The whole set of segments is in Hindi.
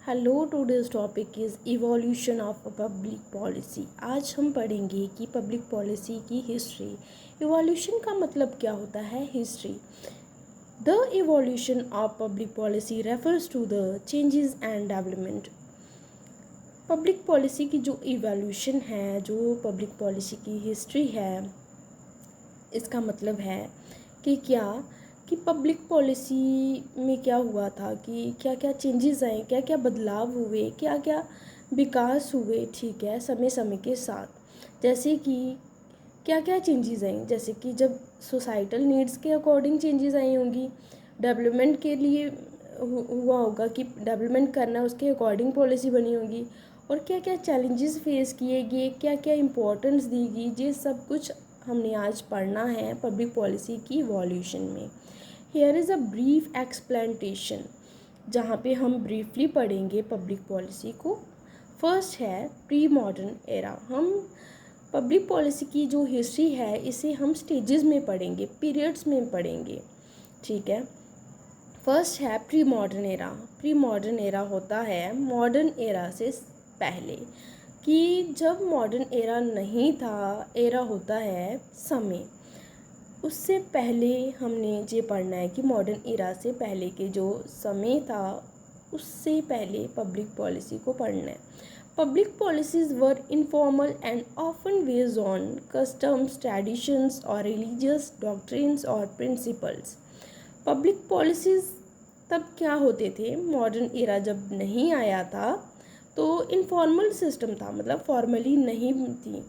Hello, today's topic is evolution of public policy. आज हम पढ़ेंगे कि पब्लिक पॉलिसी की हिस्ट्री। इवोल्यूशन का मतलब क्या होता है? History. The evolution of public policy refers to the changes and development. Public policy की जो इवोल्यूशन है, जो पब्लिक पॉलिसी की हिस्ट्री है, इसका मतलब है कि पब्लिक पॉलिसी में क्या हुआ था, कि क्या क्या चेंजेस आए, क्या क्या बदलाव हुए, क्या क्या विकास हुए, ठीक है, समय समय के साथ। जैसे कि क्या क्या चेंजेस आई, जैसे कि जब सोसाइटल नीड्स के अकॉर्डिंग चेंजेस आई होंगी, डेवलपमेंट के लिए हुआ होगा कि डेवलपमेंट करना, उसके अकॉर्डिंग पॉलिसी बनी होगी। और क्या क्या चैलेंजेस फेस किए गए, क्या क्या इम्पोर्टेंस दी गई, ये सब कुछ हमने आज पढ़ना है पब्लिक पॉलिसी की इवोल्यूशन में। Here is a brief explanation, जहाँ पे हम ब्रीफली पढ़ेंगे पब्लिक पॉलिसी को। फर्स्ट है प्री मॉडर्न एरा। हम पब्लिक पॉलिसी की जो हिस्ट्री है इसे हम स्टेजेस में पढ़ेंगे, पीरियड्स में पढ़ेंगे, ठीक है। फर्स्ट है pre modern era. Pre modern era होता है मॉडर्न एरा से पहले, कि जब मॉडर्न एरा नहीं था, एरा होता है समय, उससे पहले हमने ये पढ़ना है कि मॉडर्न एरा से पहले के जो समय था, उससे पहले पब्लिक पॉलिसी को पढ़ना है। Public policies were informal and often based on customs, traditions और रिलीजियस डॉक्ट्रिन्स और प्रिंसिपल्स। पब्लिक पॉलिसीज़ तब क्या होते थे, मॉडर्न एरा जब नहीं आया था तो इनफॉर्मल सिस्टम था, मतलब फॉर्मली नहीं थी,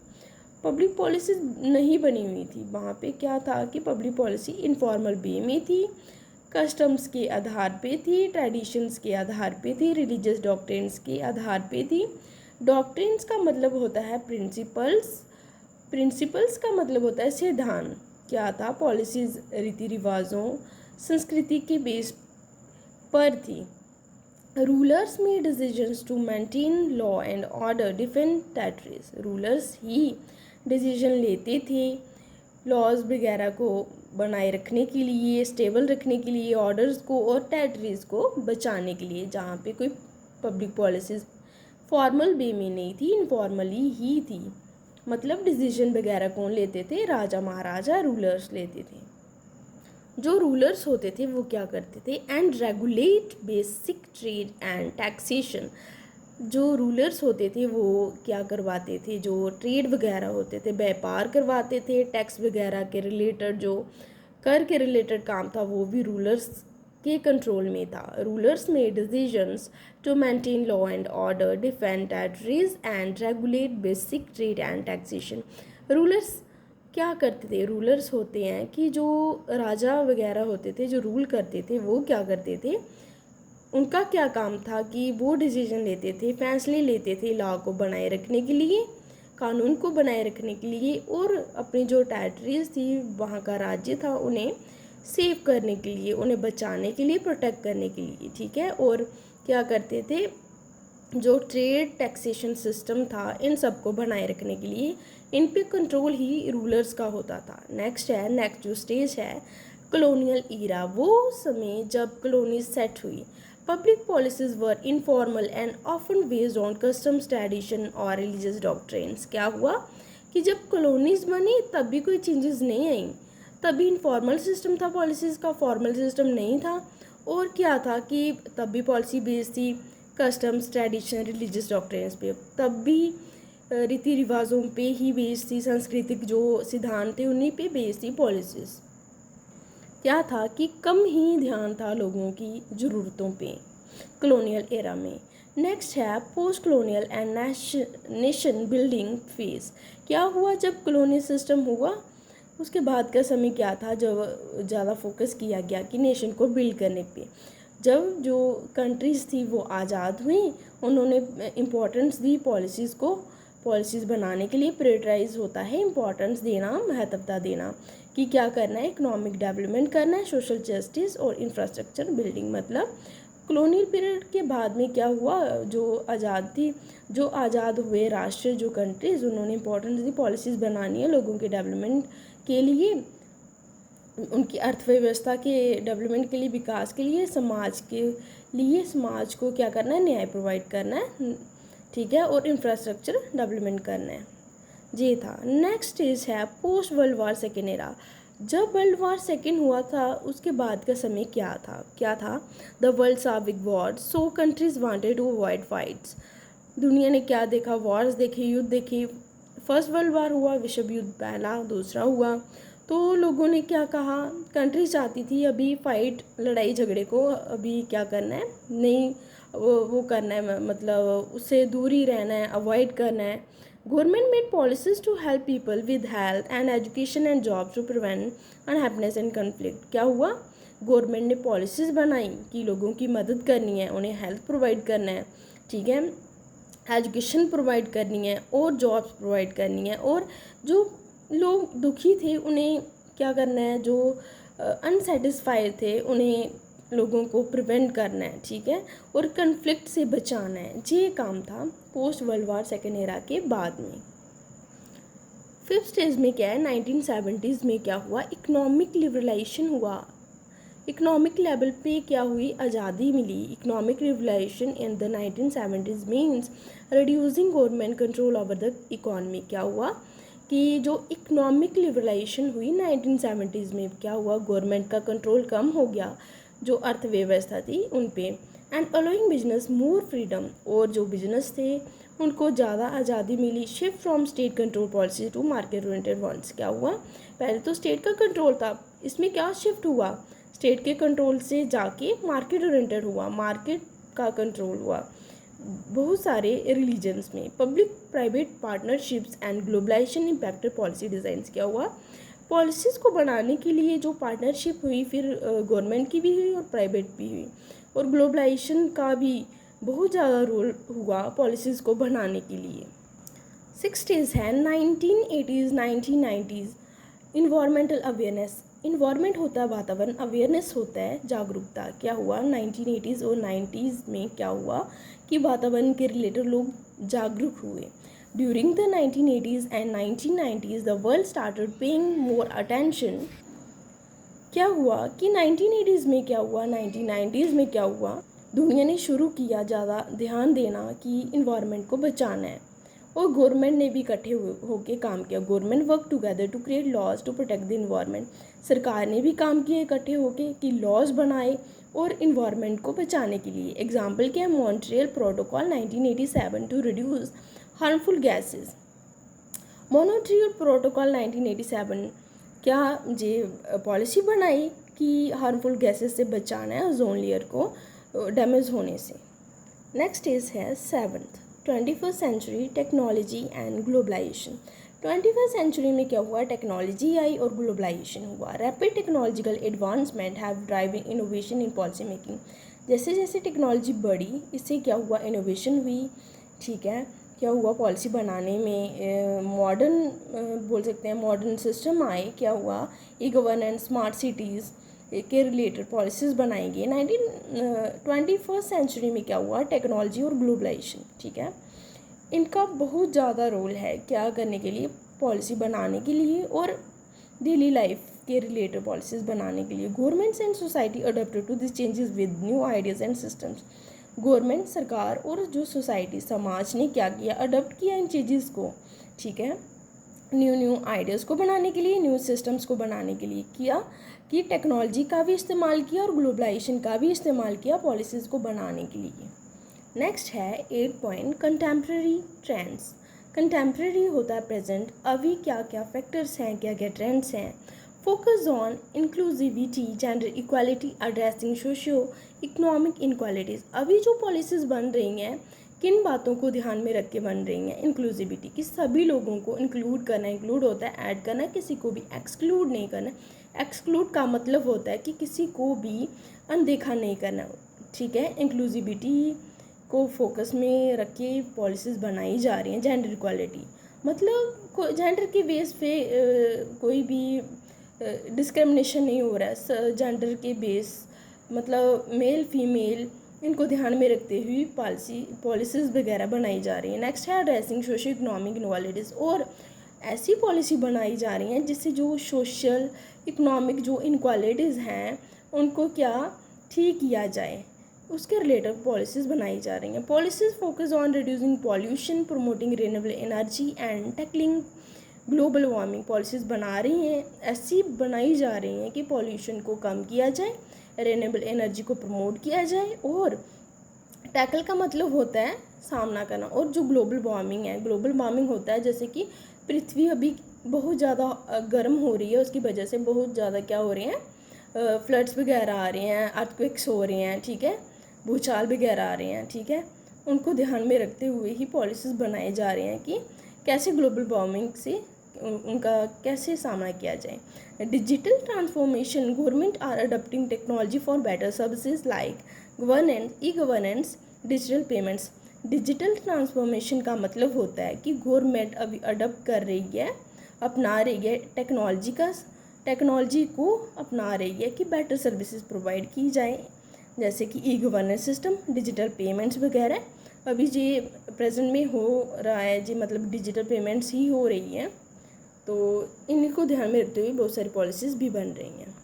पब्लिक पॉलिसी नहीं बनी हुई थी। वहाँ पे क्या था कि पब्लिक पॉलिसी इनफॉर्मल वे में थी, कस्टम्स के आधार पे थी, ट्रेडिशंस के आधार पे थी, रिलीजियस डॉक्ट्रिन्स के आधार पे थी। डॉक्ट्रिन्स का मतलब होता है प्रिंसिपल्स, प्रिंसिपल्स का मतलब होता है सिद्धांत। क्या था? पॉलिसीज रीति रिवाजों, संस्कृति के बेस पर थी। Rulers made decisions to maintain law and order, defend territories. Rulers ही डिसीजन लेते थे लॉज वगैरह को बनाए रखने के लिए, स्टेबल रखने के लिए, ऑर्डर्स को और टेरिटरीज को बचाने के लिए। जहाँ पे कोई पब्लिक पॉलिसीज फॉर्मल वे में नहीं थी, इनफॉर्मली ही थी। मतलब डिसीजन वगैरह कौन लेते थे? राजा महाराजा, रूलर्स लेते थे। जो रूलर्स होते थे वो क्या करते थे? And regulate basic trade and taxation. जो रूलर्स होते थे वो क्या करवाते थे? जो ट्रेड वगैरह होते थे, व्यापार करवाते थे, टैक्स वगैरह के रिलेटेड, जो कर के रिलेटेड काम था वो भी रूलर्स के कंट्रोल में था। Rulers made decisions to maintain law and order, defend territories and regulate basic trade and taxation. Rulers क्या करते थे? रूलर्स होते हैं कि जो राजा वगैरह होते थे, जो रूल करते थे, वो क्या करते थे? उनका क्या काम था कि वो डिसीजन लेते थे, फैसले लेते थे लॉ को बनाए रखने के लिए, कानून को बनाए रखने के लिए, और अपनी जो टेरिटरीज थी, वहाँ का राज्य था, उन्हें सेव करने के लिए, उन्हें बचाने के लिए, प्रोटेक्ट करने के लिए, ठीक है। और क्या करते थे? जो ट्रेड टैक्सेशन सिस्टम था, इन सब को बनाए रखने के लिए इन पे कंट्रोल ही रूलर्स का होता था। नेक्स्ट जो स्टेज है कॉलोनियल ईरा। वो समय जब कॉलोनीज सेट हुई। Public policies were informal and often based on customs, tradition और रिलीजियस डॉक्ट्रिन्स। क्या हुआ कि जब कॉलोनीज बनी तब भी कोई चेंजेस नहीं आई, तभी इनफॉर्मल सिस्टम था पॉलिसीज़ का, फॉर्मल सिस्टम नहीं था। और क्या था कि तब भी पॉलिसी बेस्ड थी कस्टम्स, ट्रेडिशन, रिलीजियस डॉक्ट्रिन्स पे, तब भी रीति रिवाजों पे ही बेस्ड थी, सांस्कृतिक जो सिद्धांत थे उन्हीं पे बेस्ड थी पॉलिसीज़। क्या था कि कम ही ध्यान था लोगों की ज़रूरतों पे कॉलोनियल एरा में। नेक्स्ट है post colonial and nation building phase. क्या हुआ जब कॉलोनी सिस्टम हुआ? उसके बाद का समय क्या था? जब ज़्यादा फोकस किया गया कि नेशन को बिल्ड करने पे। जब जो कंट्रीज़ थी वो आज़ाद हुई, उन्होंने इम्पोर्टेंस दी पॉलिसीज़ को, पॉलिसीज़ बनाने के लिए प्रायोरिटाइज होता है इम्पोर्टेंस देना, महत्वता देना कि क्या करना है, इकोनॉमिक डेवलपमेंट करना है, सोशल जस्टिस और इंफ्रास्ट्रक्चर बिल्डिंग। मतलब कॉलोनियल पीरियड के बाद में क्या हुआ? जो आज़ाद हुए राष्ट्र, जो कंट्रीज़, उन्होंने इंपॉर्टेंस दी पॉलिसीज़ बनानी है लोगों के डेवलपमेंट के लिए, उनकी अर्थव्यवस्था के डेवलपमेंट के लिए, विकास के लिए, समाज को क्या करना है, न्याय प्रोवाइड करना है, ठीक है, और इंफ्रास्ट्रक्चर डेवलपमेंट करना है। ये था। नेक्स्ट स्टेज है post world war second era. जब वर्ल्ड वार सेकेंड हुआ था उसके बाद का समय क्या था? The world saw big wars, so countries wanted to avoid fights। दुनिया ने क्या देखा? वॉर्स देखे, युद्ध देखे। फर्स्ट वर्ल्ड वार हुआ, विश्व युद्ध पहला, दूसरा हुआ। तो लोगों ने क्या कहा, कंट्री चाहती थी अभी फाइट, लड़ाई झगड़े को अभी क्या करना है, नहीं वो करना है, मतलब उससे दूर ही रहना है, अवॉइड करना है। Government made policies to help people with health and education and jobs to prevent unhappiness and conflict. क्या हुआ? गवर्नमेंट ने पॉलिसीज़ बनाई कि लोगों की मदद करनी है, उन्हें हेल्थ प्रोवाइड करना है, ठीक है, एजुकेशन प्रोवाइड करनी है और जॉब्स प्रोवाइड करनी है, और जो लोग दुखी थे उन्हें क्या करना है, जो अनसेटिस्फाइड थे उन्हें, लोगों को प्रिवेंट करना है, ठीक है, और कन्फ्लिक्ट से बचाना है। ये काम था post world war second era के बाद में। फिफ्थ स्टेज में क्या है, 1970s में क्या हुआ, इकोनॉमिक लिबरलाइजेशन हुआ। इकोनॉमिक लेवल पे क्या हुई, आज़ादी मिली। Economic liberalisation in the 1970s means reducing government control over the economy. क्या हुआ कि जो इकोनॉमिक लिबरलाइजेशन हुई 1970s में, क्या हुआ, गवर्नमेंट का कंट्रोल कम हो गया जो अर्थव्यवस्था थी उन पे, and allowing business more freedom, और जो बिजनेस थे उनको ज़्यादा आज़ादी मिली। Shift from state control policy to market oriented ones. क्या हुआ, पहले तो स्टेट का कंट्रोल था, इसमें क्या शिफ्ट हुआ, स्टेट के कंट्रोल से जाके मार्केट ओरिएंटेड हुआ, मार्केट का कंट्रोल हुआ। बहुत सारे रिलीजन्स में public private partnerships and globalization impacted policy designs. क्या हुआ, पॉलिसीज़ को बनाने के लिए जो पार्टनरशिप हुई, फिर गवर्नमेंट की भी हुई और प्राइवेट भी हुई, और ग्लोबलाइजेशन का भी बहुत ज़्यादा रोल हुआ पॉलिसीज़ को बनाने के लिए। सिक्स स्टेज है 1980s 1990s। Environmental awareness. Environment होता है वातावरण, अवेयरनेस होता है जागरूकता। क्या हुआ 1980s और 90s में, क्या हुआ कि वातावरण के रिलेटेड लोग जागरूक हुए। During the 1980s and 1990s the world started paying more attention. क्या हुआ कि 1980s में क्या हुआ, 1990s में क्या हुआ, दुनिया ने शुरू किया ज़्यादा ध्यान देना कि इन्वायरमेंट को बचाना है, और गवर्नमेंट ने भी इकट्ठे होकर काम किया। Government work together to create laws to protect the environment. सरकार ने भी काम किया इकट्ठे होकर कि लॉज बनाए और इन्वायरमेंट को बचाने के लिए। एग्जाम्पल क्या है, Montreal protocol 1987 to reduce harmful gases. Montreal protocol 1987 क्या ये पॉलिसी बनाई कि हार्मफुल गैसेस से बचाना है ओजोन लेयर को डैमेज होने से। नेक्स्ट इज है seventh, 21st century technology and globalization. 21st century में क्या हुआ, टेक्नोलॉजी आई और ग्लोबलाइजेशन हुआ। Rapid technological advancement have driving innovation in policy making. जैसे जैसे टेक्नोलॉजी बढ़ी, इससे क्या हुआ, इनोवेशन हुई, ठीक है, क्या हुआ, पॉलिसी बनाने में मॉडर्न बोल सकते हैं, मॉडर्न सिस्टम आए। क्या हुआ, ई गवर्नेंस, स्मार्ट सिटीज़ के रिलेटेड पॉलिसीज़ बनाई गई। 21st सेंचुरी में क्या हुआ, टेक्नोलॉजी और ग्लोबलाइजेशन, ठीक है, इनका बहुत ज़्यादा रोल है क्या करने के लिए, पॉलिसी बनाने के लिए और डेली लाइफ के रिलेटेड पॉलिसीज़ बनाने के लिए। Governments and society adopted to this changes with new ideas and systems. Government, सरकार और जो सोसाइटी, समाज ने क्या किया, अडॉप्ट किया इन चीज़ को, ठीक है, न्यू आइडियाज़ को बनाने के लिए, न्यू सिस्टम्स को बनाने के लिए किया, कि टेक्नोलॉजी का भी इस्तेमाल किया और ग्लोबलाइजेशन का भी इस्तेमाल किया पॉलिसीज़ को बनाने के लिए। नेक्स्ट है 8 पॉइंट, कंटेम्प्रेरी ट्रेंड्स। कंटेम्प्रेरी होता है प्रेजेंट, अभी क्या क्या फैक्टर्स हैं, क्या क्या ट्रेंड्स हैं। Focus on inclusivity, gender equality, addressing socio economic inequalities. अभी जो पॉलिसीज़ बन रही हैं, किन बातों को ध्यान में रख के बन रही हैं, इंक्लूसिविटी की, सभी लोगों को इंक्लूड करना, इंक्लूड होता है ऐड करना, किसी को भी एक्सक्लूड नहीं करना। एक्सक्लूड का मतलब होता है कि किसी को भी अनदेखा नहीं करना, ठीक है। इंक्लूसिविटी को फोकस में रख के पॉलिसीज़ बनाई जा रही हैं। जेंडर इक्वालिटी मतलब जेंडर के बेस पे कोई भी डिस्क्रिमिनेशन नहीं हो रहा है। जेंडर के बेस मतलब मेल फीमेल, इनको ध्यान में रखते हुए पॉलिसीज़ वगैरह बनाई जा रही हैं। नेक्स्ट है एड्रेसिंग सोशो इकोनॉमिक इनक्वालिटीज़, और ऐसी पॉलिसी बनाई जा रही हैं जिससे जो सोशल इकोनॉमिक जो इनक्वालिटीज़ हैं उनको क्या ठीक किया जाए, उसके रिलेटेड पॉलिसीज़ बनाई जा रही हैं। Policies focus on reducing pollution, promoting renewable energy and tackling global warming. Policies बना रही हैं, ऐसी बनाई जा रही हैं कि पॉल्यूशन को कम किया जाए, रिन्यूएबल एनर्जी को प्रमोट किया जाए, और टैकल का मतलब होता है सामना करना। और जो ग्लोबल वार्मिंग है, ग्लोबल वार्मिंग होता है जैसे कि पृथ्वी अभी बहुत ज़्यादा गर्म हो रही है, उसकी वजह से बहुत ज़्यादा क्या हो रहे हैं, फ्लड्स वगैरह आ रहे हैं, अर्थक्वेक्स हो रहे हैं, ठीक है, भूचाल वगैरह आ रहे हैं, ठीक है। उनको ध्यान में रखते हुए ही पॉलिसीज़ बनाए जा रहे हैं कि कैसे ग्लोबल वार्मिंग से उनका कैसे सामना किया जाए। Digital transformation, government are adopting technology for better services like governance, e governance, digital payments. Digital transformation का मतलब होता है कि गवर्नमेंट अभी अडॉप्ट कर रही है, अपना रही है टेक्नोलॉजी को अपना रही है कि बेटर सर्विसेज प्रोवाइड की जाए, जैसे कि e governance system, digital payments वगैरह। अभी जी प्रेजेंट में हो रहा है जी, मतलब डिजिटल पेमेंट्स ही हो रही हैं, तो इनको ध्यान में रखते हुए बहुत सारी पॉलिसीज़ भी बन रही हैं।